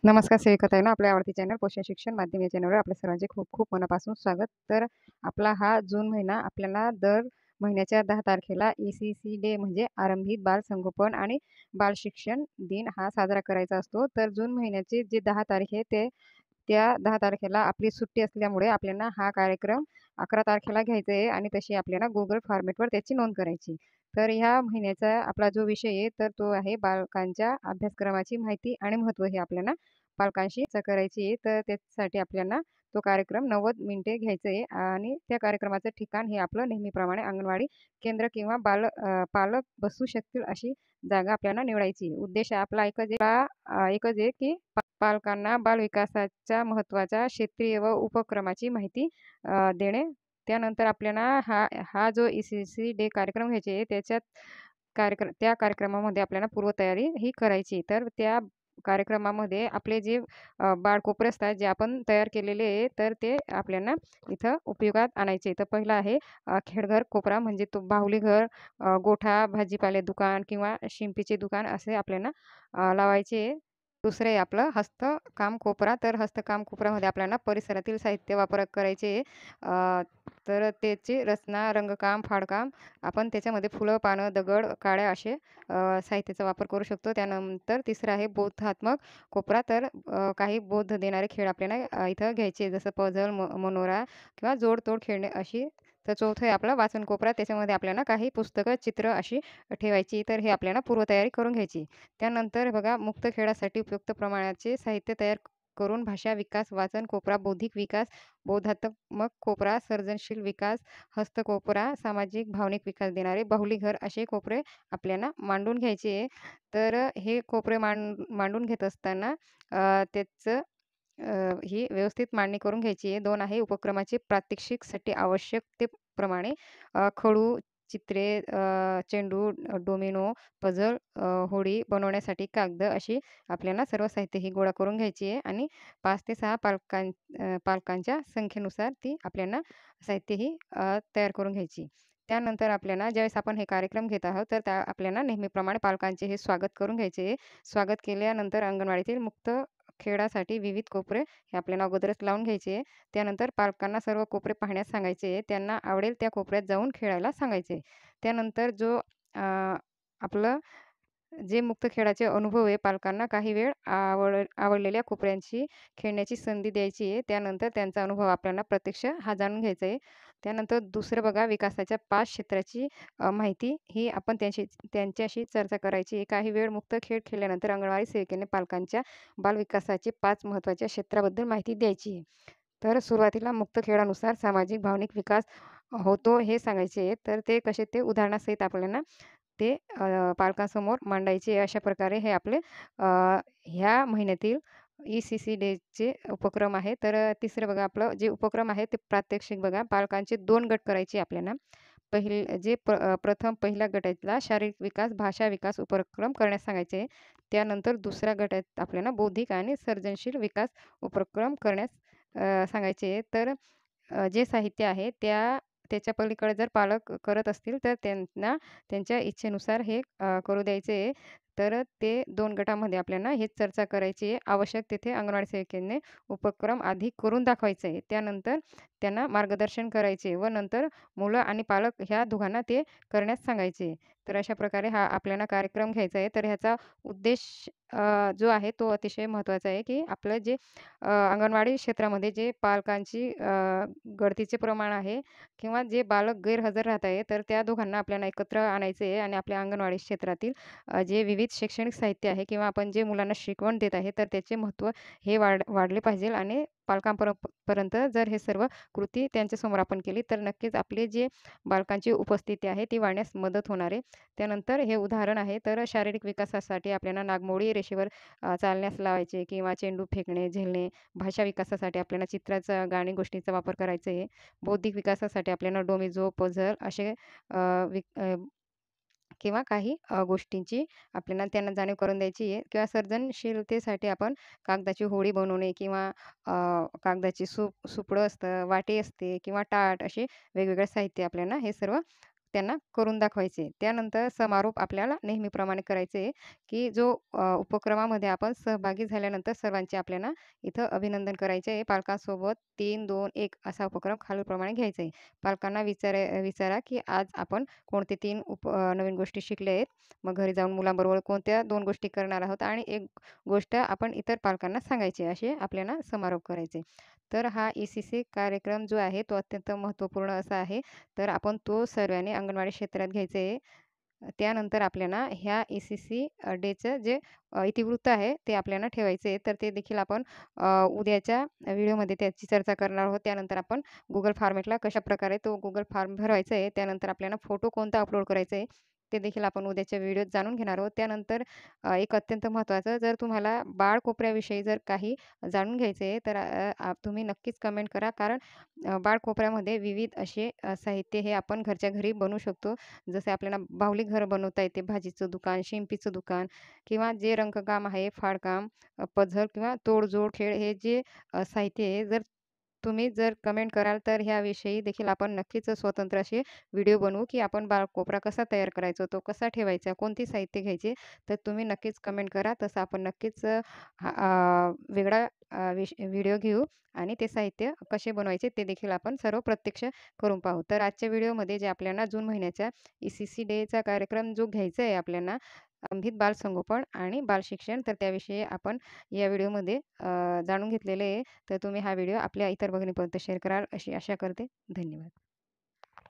नमस्कार सेविकाताईंनो, आपल्या आवडती चॅनल पोषण शिक्षण माध्यम या चॅनलवर आपल्या सर्वांचे खूप खूप मनापासून स्वागत. तर आपला हा जून महिना आपल्याला दर महिन्याच्या 10 तारखेला ECC डे म्हणजे आरंभिक बाल संगोपन आणि बाल शिक्षण दिन हा साजरा करायचा असतो. तर जून महिन्याची जी 10 तारीख आहे त्या 10 तारखेला आपली सुट्टी असल्यामुळे आपल्याला हा कार्यक्रम 11 तारखेला घ्यायचा आहे आणि तशी आपल्याला Google फॉर्मॅटवर त्याची नोंद करायची. तर ह्या महिन्याचा आपला जो विषय आहे तर तो आहे बालकांच्या अभ्यासक्रमाची माहिती आणि महत्त्व हे आपल्याला पालकांशी चर्चा करायची आहे. तर त्याच्यासाठी आपल्याला तो कार्यक्रम 90 मिनिटे घ्यायचा आहे आणि त्या कार्यक्रमाचं ठिकाण हे आपलं नेहमीप्रमाणे अंगणवाडी केंद्र किंवा पालक बसू शकतील अशी जागा आपल्याला निवडायची आहे. उद्देश आपला एकच आहे की पालकांना बालविकासाच्या महत्त्वाच्या क्षेत्रीय व उपक्रमाची माहिती देणे. त्यानंतर आपल्याला हा हा जो ECC डे कार्यक्रम घ्यायचे आहे त्या कार्यक्रमामध्ये आपल्याला पूर्वतयारी ही करायची. तर त्या कार्यक्रमामध्ये आपले जे बाळकोपरे असतात जे आपण तयार केलेले आहे तर ते आपल्याला इथं उपयोगात आणायचे. तर पहिला आहे खेडघर कोपरा म्हणजे तो बाहुली घर, गोठा, भाजीपाले दुकान किंवा शिंपीचे दुकान असे आपल्याला लावायचे. दुसरं आहे आपलं हस्तकाम कोपरा. तर हस्तकाम कोपऱ्यामध्ये आपल्याला परिसरातील साहित्य वापर करायचे. तर त्याची रचना, रंगकाम, फाडकाम आपण त्याच्यामध्ये फुलं, पानं, दगड, काड्या असे साहित्याचा वापर करू शकतो. त्यानंतर तिसरं आहे बोधात्मक कोपरा. तर काही बोध देणारे खेळ आपल्याला इथं घ्यायचे जसं पझल, मनोरा किंवा जोड-तोड खेळणे अशी. तर चौथं आहे आपला वाचन कोपरा. त्याच्यामध्ये आपल्याला काही पुस्तकं, चित्र अशी ठेवायची. तर हे आपल्याला पूर्वतयारी करून घ्यायची. त्यानंतर बघा मुक्त खेळासाठी उपयुक्त प्रमाणाचे साहित्य तयार करून भाषा विकास, वाचन कोपरा, बौद्धिक विकास, बोधात्मक कोपरा, सर्जनशील विकास, हस्तकोपरा, सामाजिक भावनिक विकास देणारे बाहुली घर असे कोपरे आपल्याला मांडून घ्यायचे आहे. तर हे कोपरे मांडून घेत असताना त्याचं ही व्यवस्थित मांडणी करून घ्यायची आहे. 2 आहे उपक्रमाचे प्रात्यक्षिकसाठी आवश्यकतेप्रमाणे खडू, चित्रे, चेंडू, डोमिनो, पझल, होडी बनवण्यासाठी कागद अशी आपल्याला सर्व साहित्य ही गोळा करून घ्यायची आहे आणि 5 ते 6 पालकांच्या संख्येनुसार ती आपल्याला साहित्य ही तयार करून घ्यायची. त्यानंतर आपल्याला ज्यावेळेस आपण हे कार्यक्रम घेत आहोत, तर त्या आपल्याला नेहमीप्रमाणे पालकांचे हे स्वागत करून घ्यायचे आहे. स्वागत केल्यानंतर अंगणवाडीतील मुक्त खेळासाठी विविध कोपरे हे आपल्याला अगोदरच लावून घ्यायचे आहे. त्यानंतर पालकांना सर्व कोपरे पाहण्यास सांगायचे आहे. त्यांना आवडेल त्या कोपऱ्यात जाऊन खेळायला सांगायचे. त्यानंतर आपलं जे मुक्त खेळाचे अनुभव आहे पालकांना काही वेळ आवडलेल्या कोपऱ्यांशी खेळण्याची संधी द्यायची आहे. त्यानंतर त्यांचा अनुभव आपल्याला प्रत्यक्ष हा जाणून घ्यायचा आहे. त्यानंतर दुसरं बघा विकासाच्या 5 क्षेत्राची माहिती ही आपण त्यांच्याशी चर्चा करायची आहे. काही वेळ मुक्त खेळ खेळल्यानंतर अंगणवाडी सेविकेने पालकांच्या बालविकासाचे 5 महत्त्वाच्या क्षेत्राबद्दल माहिती द्यायची आहे. तर सुरुवातीला मुक्त खेळानुसार सामाजिक भावनिक विकास होतो हे सांगायचे आहे. तर ते कसे ते उदाहरणासहित आपल्याला ते पालकांसमोर मांडायचे. अशा प्रकारे हे आपले ह्या महिन्यातील ECC डेचे उपक्रम आहे. तर तिसरं बघा आपलं जे उपक्रम आहे ते प्रात्यक्षिक बघा. पालकांचे 2 गट करायचे आपल्याला. प्रथम पहिल्या गटातला शारीरिक विकास, भाषा विकास उपक्रम करण्यास सांगायचे. त्यानंतर दुसऱ्या गटात आपल्याला बौद्धिक आणि सर्जनशील विकास उपक्रम करण्यास सांगायचे. तर जे साहित्य आहे त्याच्या पलीकडे जर पालक करत असतील तर त्यांना त्यांच्या इच्छेनुसार हे करू द्यायचे आहे. तर ते 2 गटामध्ये आपल्याला हेच चर्चा करायची आहे. आवश्यक तिथे अंगणवाडी सेविकेने उपक्रम आधी करून दाखवायचे आहे. त्यानंतर त्यांना मार्गदर्शन करायचे व नंतर मुलं आणि पालक ह्या दोघांना ते करण्यास सांगायचे. तर अशा प्रकारे हा आपल्याला कार्यक्रम घ्यायचा आहे. तर ह्याचा उद्देश जो आहे तो अतिशय महत्त्वाचा आहे, की आपलं जे अंगणवाडी क्षेत्रामध्ये जे पालकांची गळतीचे प्रमाण आहे किंवा जे बालक गैरहजर राहत आहे, तर त्या दोघांना आपल्याला एकत्र आणायचे आहे आणि आपल्या अंगणवाडी क्षेत्रातील जे विविध शैक्षणिक साहित्य आहे किंवा आपण जे मुलांना शिकवण देत आहे, तर त्याचे महत्त्व हे वाढले पाहिजे आणि पर्यंत जर हे सर्व कृती त्यांच्यासमोर आपण केली, तर नक्कीच आपली जे बालकांची उपस्थिती आहे ती वाढण्यास मदत होणार आहे. त्यानंतर हे उदाहरण आहे, तर शारीरिक विकासासाठी आपल्याला नागमोडी रेषेवर चालण्यास लावायचे किंवा चेंडू फेकणे, झेलणे. भाषा विकासासाठी आपल्याला चित्राचा, गाणी, गोष्टींचा वापर करायचा आहे. बौद्धिक विकासासाठी आपल्याला डोमेजो, पझल असे अ, विक अ, किंवा काही गोष्टींची आपल्याला त्यांना जाणीव करून द्यायची आहे किंवा सर्जनशीलतेसाठी आपण कागदाची होडी बनवणे किंवा कागदाची सुपडं असतं, वाटी असते किंवा टाट असे वेगवेगळे साहित्य आपल्याला हे सर्व त्यांना करून दाखवायचे. त्यानंतर समारोप आपल्याला नेहमीप्रमाणे करायचे आहे, की जो उपक्रमामध्ये आपण सहभागी झाल्यानंतर सर्वांचे आपल्याला इथं अभिनंदन करायचे आहे. पालकांसोबत 3, 2, 1 असा उपक्रम खालीलप्रमाणे घ्यायचा आहे. पालकांना विचारा, की आज आपण कोणते 3 नवीन गोष्टी शिकल्या आहेत. मग घरी जाऊन मुलांबरोबर कोणत्या 2 गोष्टी करणार आहोत आणि एक गोष्ट आपण इतर पालकांना सांगायची, असे आपल्याला समारोप करायचे. तर हा ई-सी-सी कार्यक्रम जो आहे तो अत्यंत महत्त्वपूर्ण असा आहे. तर आपण तो सर्वांनी अंगणवाडी क्षेत्रात घ्यायचं आहे. त्यानंतर आपल्याला ह्या ई-सी-सी डेचं जे इतिवृत्त आहे ते आपल्याला ठेवायचे आहे. तर ते देखील आपण उद्याच्या व्हिडिओमध्ये त्याची चर्चा करणार आहोत. त्यानंतर आपण Google फॉर्मॅटला कशाप्रकारे तो Google फॉर्म भरवायचा आहे. त्यानंतर आपल्याला फोटो कोणता अपलोड करायचा आहे, ते देखील आपण उद्याच्या व्हिडिओत जाणून घेणार आहोत. त्यानंतर एक अत्यंत महत्त्वाचं, जर तुम्हाला बाळ कोपऱ्याविषयी जर काही जाणून घ्यायचे आहे, तर तुम्ही नक्कीच कमेंट करा. कारण बाळ कोपऱ्यामध्ये विविध असे साहित्य हे आपण घरच्या घरी बनवू शकतो. जसे आपल्याला बाहुली घर बनवता येते, भाजीचं दुकान, शिंपीचं दुकान किंवा जे रंगकाम आहे, फाडकाम, पझल किंवा तोड-जोड खेळ हे जे साहित्य आहे, जर तुम्ही जर कमेंट कराल, तर ह्याविषयी देखील आपण नक्कीच स्वतंत्र असे व्हिडिओ बनवू, की आपण बाळकोपरा कसा तयार करायचा, तो कसा ठेवायचा, कोणती साहित्य घ्यायचे. तर तुम्ही नक्कीच कमेंट करा. तसं आपण नक्कीच वेगळा व्हिडिओ घेऊ आणि ते साहित्य कसे बनवायचे ते देखील आपण सर्व प्रत्यक्ष करून पाहू. तर आजच्या व्हिडिओमध्ये जे आपल्याला जून महिन्याच्या ई-सी-सी डेचा कार्यक्रम जो घ्यायचा आहे आपल्याला, अंबित बालसंगोपन आणि बालशिक्षण, तर त्याविषयी आपण या व्हिडिओमध्ये जाणून घेतलेले आहे. तर तुम्ही हा व्हिडिओ आपल्या इतर भगिनीपर्यंत शेअर कराल अशी आशा करते. धन्यवाद.